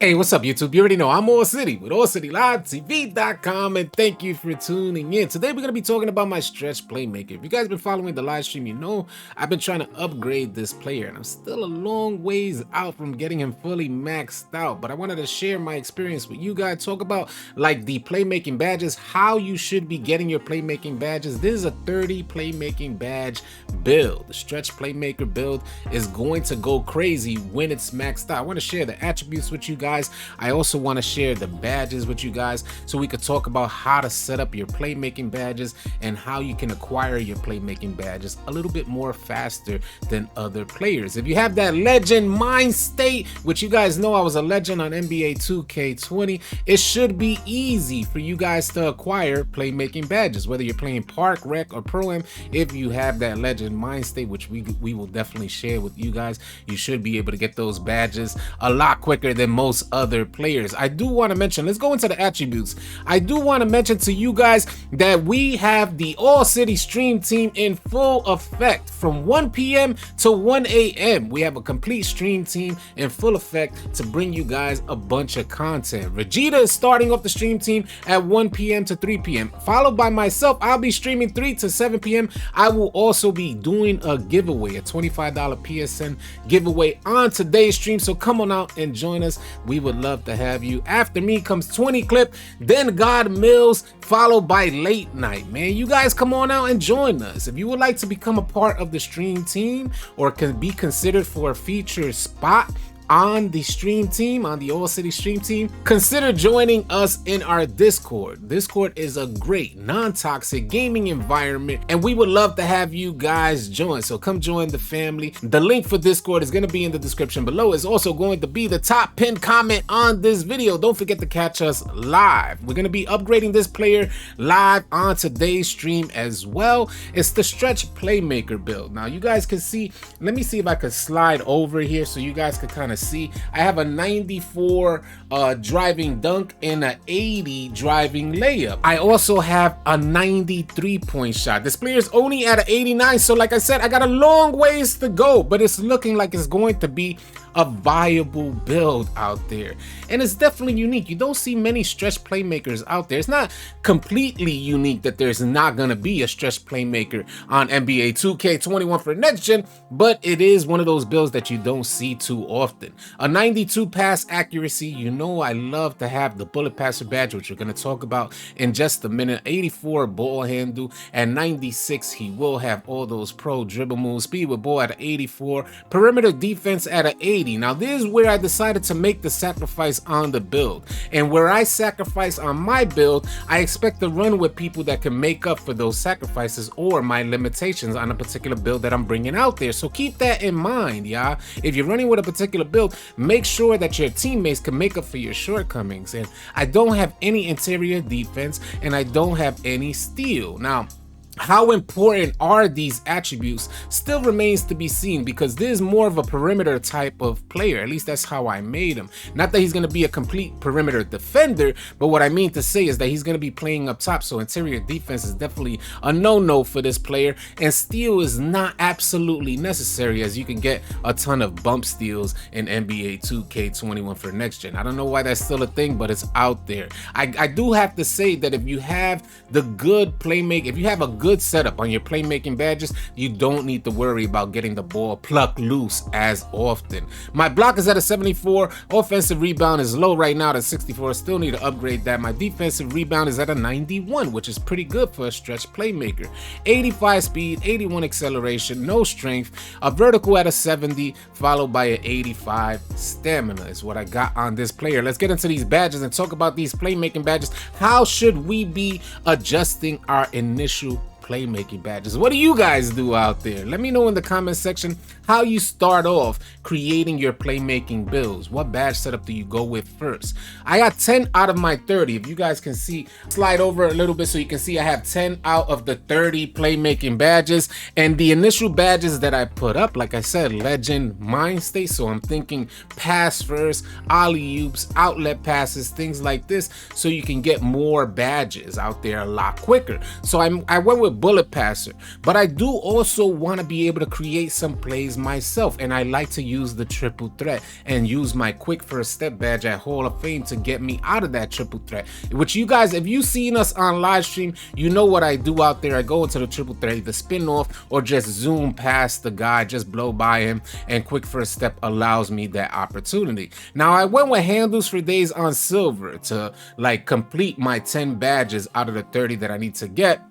Hey, what's up, YouTube? You already know I'm AllCity with AllCityLiveTV.com, and thank you for tuning in. Today, we're going to be talking about my stretch playmaker. If you guys been following the live stream, you know I've been trying to upgrade this player, and I'm still a long ways out from getting him fully maxed out. But I wanted to share my experience with you guys, talk about like the playmaking badges, how you should be getting your playmaking badges. This is a 30 playmaking badge build. The stretch playmaker build is going to go crazy when it's maxed out. I want to share the attributes with you guys. I also want to share the badges with you guys so we could talk about how to set up your playmaking badges and how you can acquire your playmaking badges a little bit more faster than other players. If you have that legend mind state, which you guys know I was a legend on NBA 2K20, it should be easy for you guys to acquire playmaking badges, whether you're playing Park, Rec, or Pro-Am. If you have that legend mind state, which we will definitely share with you guys, you should be able to get those badges a lot quicker than most other players. I do want to mention, let's go into the attributes. I do want to mention to you guys that we have the AllCity stream team in full effect from 1 p.m. to 1 a.m. We have a complete stream team in full effect to bring you guys a bunch of content. Vegeta is starting off the stream team at 1 p.m. to 3 p.m. followed by myself. I'll be streaming 3 to 7 p.m. I will also be doing a giveaway, a $25 PSN giveaway on today's stream, so come on out and join us. We would love to have you. After me comes 20 Clip, then God Mills, followed by Late Night. Man, you guys come on out and join us. If you would like to become a part of the stream team or can be considered for a featured spot on the stream team, on the AllCity stream team, consider joining us in our Discord. Discord is a great non-toxic gaming environment, and we would love to have you guys join. So come join the family. The link for Discord is going to be in the description below. It's also going to be the top pinned comment on this video. Don't forget to catch us live. We're going to be upgrading this player live on today's stream as well. It's the stretch playmaker build. Now you guys can see, let me see if I could slide over here so you guys could kind of see. I have a 94 driving dunk and an 80 driving layup. I also have a 93 point shot. This player is only at an 89, so like I said, I got a long ways to go, but it's looking like it's going to be a viable build out there, and it's definitely unique. You don't see many stretch playmakers out there. It's not completely unique that there's not gonna be a stretch playmaker on NBA 2K21 for next gen, but it is one of those builds that you don't see too often. A 92 pass accuracy. You know I love to have the bullet passer badge, which we're gonna talk about in just a minute. 84 ball handle, and 96 he will have all those pro dribble moves. Speed with ball at an 84, perimeter defense at an 80. Now this is where I decided to make the sacrifice on the build, and where I sacrifice on my build, I expect to run with people that can make up for those sacrifices or my limitations on a particular build that I'm bringing out there. So keep that in mind, y'all. If you're running with a particular build, make sure that your teammates can make up for your shortcomings. And I don't have any interior defense, and I don't have any steal. Now, how important are these attributes still remains to be seen, because this is more of a perimeter type of player. At least that's how I made him. Not that he's going to be a complete perimeter defender, but what I mean to say is that he's going to be playing up top, so interior defense is definitely a no-no for this player, and steal is not absolutely necessary, as you can get a ton of bump steals in NBA 2K21 for next gen. I don't know why that's still a thing, but it's out there. I do have to say that if you have the good playmaker, if you have a good setup on your playmaking badges, you don't need to worry about getting the ball plucked loose as often. My block is at a 74. Offensive rebound is low right now at 64. Still need to upgrade that. My defensive rebound is at a 91, which is pretty good for a stretch playmaker. 85 speed, 81 acceleration, no strength, a vertical at a 70, followed by an 85 stamina is what I got on this player. Let's get into these badges and talk about these playmaking badges. How should we be adjusting our initial playmaking badges? What do you guys do out there? Let me know in the comment section how you start off creating your playmaking builds. What badge setup do you go with first? I got 10 out of my 30. If you guys can see, slide over a little bit so you can see I have 10 out of the 30 playmaking badges. And the initial badges that I put up, like I said, legend mind state. So I'm thinking pass first, alley-oops, outlet passes, things like this, so you can get more badges out there a lot quicker. So I went with bullet passer. But I do also want to be able to create some plays myself, and I like to use the triple threat and use my quick first step badge at Hall of Fame to get me out of that triple threat. Which you guys, if you've seen us on live stream, you know what I do out there. I go into the triple threat, either spin off or just zoom past the guy, just blow by him, and quick first step allows me that opportunity. Now I went with handles for days on silver to like complete my 10 badges out of the 30 that I need to get.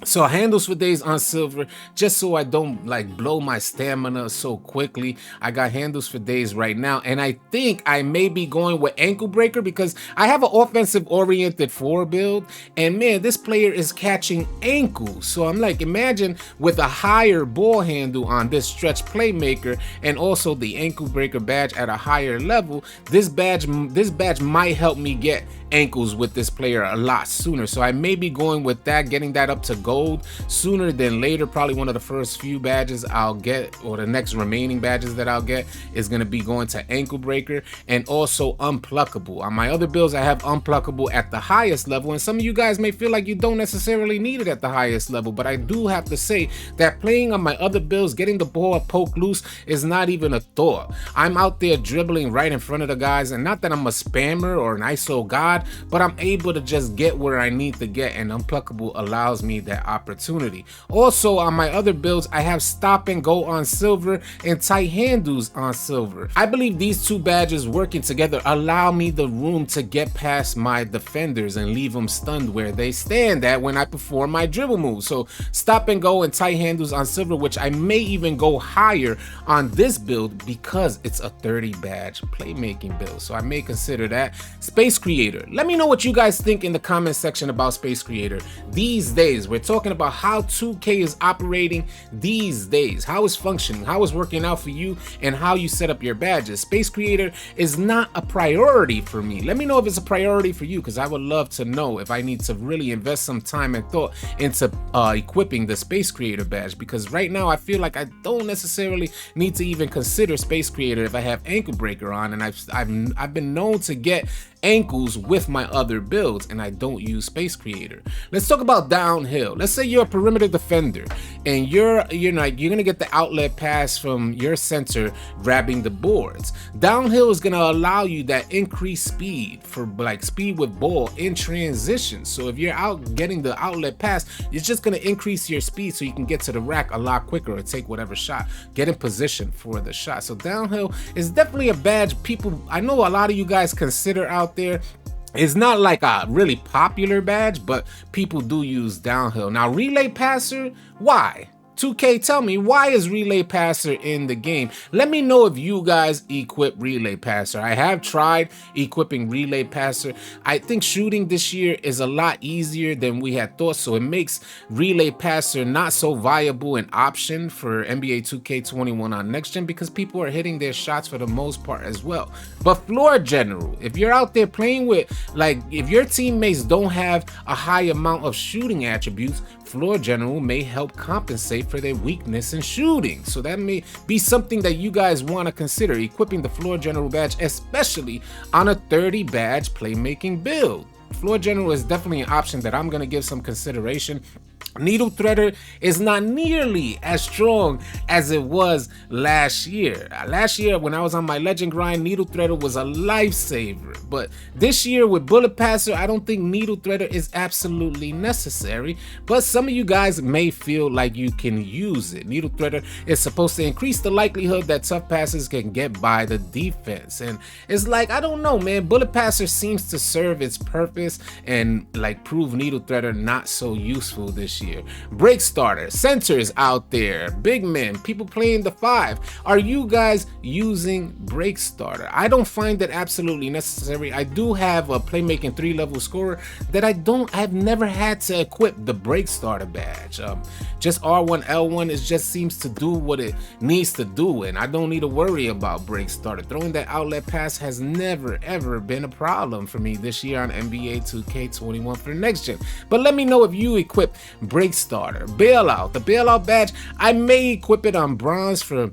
So handles for days on silver, just so I don't like blow my stamina so quickly. I got handles for days right now, and I think I may be going with ankle breaker because I have an offensive oriented 4 build, and man, this player is catching ankles. So I'm like, imagine with a higher ball handle on this stretch playmaker and also the ankle breaker badge at a higher level, this badge might help me get ankles with this player a lot sooner. So I may be going with that, getting that up to gold sooner than later. Probably one of the first few badges I'll get, or the next remaining badges that I'll get, is going to be going to ankle breaker and also unpluckable. On my other builds, I have unpluckable at the highest level, and some of you guys may feel like you don't necessarily need it at the highest level, but I do have to say that playing on my other builds, getting the ball poked loose is not even a thought. I'm out there dribbling right in front of the guys, and not that I'm a spammer or an ISO god, but I'm able to just get where I need to get, and unpluckable allows me that opportunity. Also, on my other builds, I have stop and go on silver and tight handles on silver. I believe these two badges working together allow me the room to get past my defenders and leave them stunned where they stand at when I perform my dribble move. So stop and go and tight handles on silver, which I may even go higher on this build because it's a 30 badge playmaking build. So I may consider that. Space Creator. Let me know what you guys think in the comment section about Space Creator. These days, we're talking about how 2K is operating these days, how it's functioning, how it's working out for you, and how you set up your badges. Space Creator is not a priority for me. Let me know if it's a priority for you, because I would love to know if I need to really invest some time and thought into equipping the Space Creator badge, because right now I feel like I don't necessarily need to even consider Space Creator if I have Ankle Breaker on, and I've been known to get ankles with my other builds, and I don't use Space Creator. Let's talk about downhill. Let's say you're a perimeter defender and you're gonna get the outlet pass from your center grabbing the boards. Downhill is gonna allow you that increased speed for like speed with ball in transition. So if you're out getting the outlet pass, it's just gonna increase your speed so you can get to the rack a lot quicker or take whatever shot, get in position for the shot. So downhill is definitely a badge people, I know a lot of you guys consider out there. It's not like a really popular badge, but people do use downhill. Now, relay passer, why? 2K, tell me, why is relay passer in the game? Let me know if you guys equip relay passer. I have tried equipping relay passer. I think shooting this year is a lot easier than we had thought, so it makes relay passer not so viable an option for NBA 2K21 on next gen, because people are hitting their shots for the most part as well. But floor general, if you're out there playing with, like, if your teammates don't have a high amount of shooting attributes, floor general may help compensate for their weakness in shooting. So that may be something that you guys want to consider, equipping the floor general badge, especially on a 30 badge playmaking build. Floor general is definitely an option that I'm going to give some consideration. Needle Threader is not nearly as strong as it was last year. Last year, when I was on my legend grind, Needle Threader was a lifesaver. But this year with Bullet Passer, I don't think Needle Threader is absolutely necessary. But some of you guys may feel like you can use it. Needle Threader is supposed to increase the likelihood that tough passes can get by the defense. And it's like, I don't know, man. Bullet Passer seems to serve its purpose and like prove Needle Threader not so useful this year. Break starter, centers out there, big men, people playing the 5. Are you guys using break starter? I don't find that absolutely necessary. I do have a playmaking 3-level scorer that I've never had to equip the break starter badge. Just R1, L1, it just seems to do what it needs to do, and I don't need to worry about break starter. Throwing that outlet pass has never ever been a problem for me this year on NBA 2K21 for next gen. But let me know if you equip break starter. Bailout, the bailout badge, I may equip it on bronze for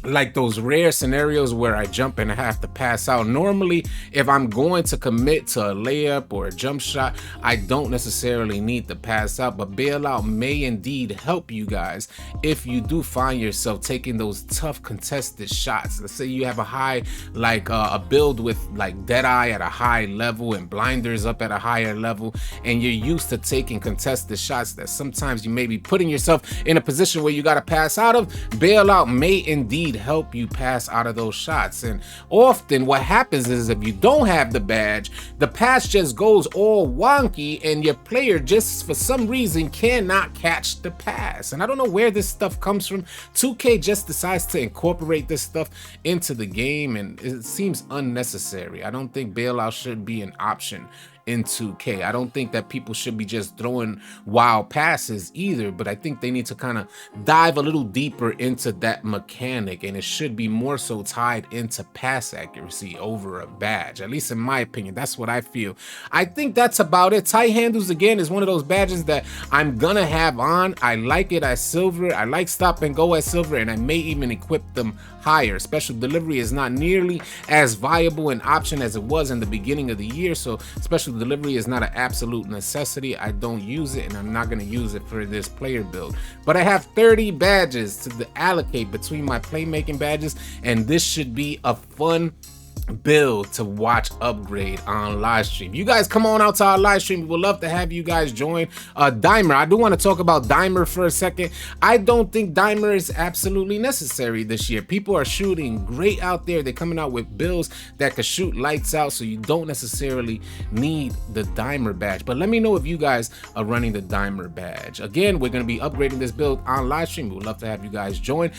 like those rare scenarios where I jump and I have to pass out. Normally, if I'm going to commit to a layup or a jump shot, I don't necessarily need to pass out, but bailout may indeed help you guys if you do find yourself taking those tough contested shots. Let's say you have a high, like a build with like Deadeye at a high level and blinders up at a higher level, and you're used to taking contested shots that sometimes you may be putting yourself in a position where you got to pass out of. Bailout may indeed help you pass out of those shots. And often what happens is, if you don't have the badge, the pass just goes all wonky and your player just for some reason cannot catch the pass. And I don't know where this stuff comes from. 2K just decides to incorporate this stuff into the game, and it seems unnecessary. I don't think bailout should be an option in 2K. I don't think that people should be just throwing wild passes either, but I think they need to kind of dive a little deeper into that mechanic, and it should be more so tied into pass accuracy over a badge, at least in my opinion. That's what I feel. I think that's about it. Tight handles, again, is one of those badges that I'm gonna have on. I like it as silver. I like stop and go as silver, and I may even equip them higher. Special delivery is not nearly as viable an option as it was in the beginning of the year, so special delivery is not an absolute necessity. I don't use it, and I'm not going to use it for this player build. But I have 30 badges to allocate between my playmaking badges, and this should be a fun build to watch upgrade on live stream. You guys come on out to our live stream. We would love to have you guys join. Dimer, I do want to talk about Dimer for a second. I don't think Dimer is absolutely necessary this year. People are shooting great out there. They're coming out with builds that could shoot lights out, so you don't necessarily need the Dimer badge. But let me know if you guys are running the Dimer badge. Again, we're going to be upgrading this build on live stream. We would love to have you guys join.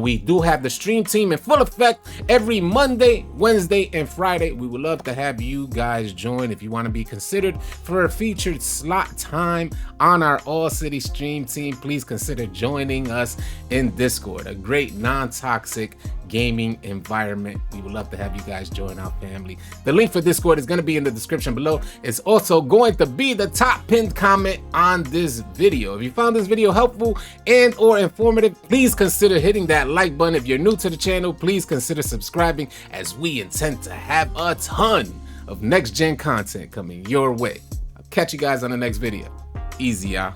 We do have the stream team in full effect every Monday, Wednesday, and Friday. We would love to have you guys join. If you want to be considered for a featured slot time on our AllCity stream team, please consider joining us in Discord, a great non-toxic gaming environment. We would love to have you guys join our family. The link for Discord is going to be in the description below. It's also going to be the top pinned comment on this video. If you found this video helpful and or informative, please consider hitting that like button. If you're new to the channel, please consider subscribing, as we intend to have a ton of next gen content coming your way. I'll catch you guys on the next video. Easy, y'all.